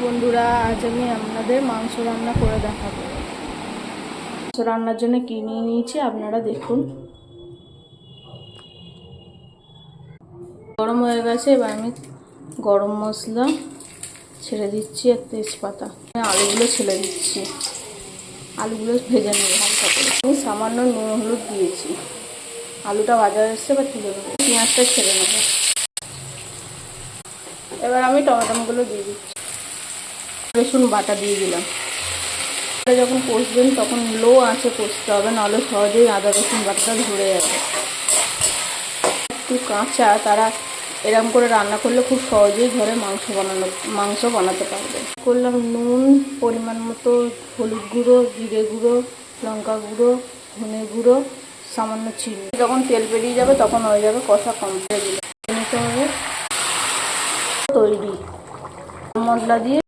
বন্ধুরা, আজ আমি আপনাদের মাংস রান্না করে দেখাবো। মাংস রান্নার জন্য কি নিয়ে নিয়েছি আপনারা দেখুন। গরম হয়ে গেছে, এবার আমি গরম মশলা ছেড়ে দিচ্ছি আর তেজপাতা। আলুগুলো ছেড়ে দিচ্ছি, আলুগুলো ভেজে নেব হালকা করে। আমি সামান্য নুন হলুদ দিয়েছি। আলুটা ভাজা এসছে, এবার তুলে নেবো। পেঁয়াজটা ছেড়ে নেব। এবার আমি টমেটোগুলো দিয়ে দিচ্ছি, রসুন বাটা দিয়ে দিলাম। যখন কষবেন তখন লো আঁচে কষতে হবে, নাহলে সহজেই আদা রসুন বাটাটা ধরে যাবে। একটু কাঁচা তারা এরকম করে রান্না করলে খুব সহজেই ঘরে মাংস বানাতে পারবে। করলাম নুন পরিমাণ মতো, হলুদ গুঁড়ো, জিরে গুঁড়ো, লঙ্কা গুঁড়ো, ধনে গুঁড়ো, সামান্য চিনি। যখন তেল বেরিয়ে যাবে তখন হয়ে যাবে কষা কমপ্লিট। নিতে হবে তৈরি মশলা দিয়ে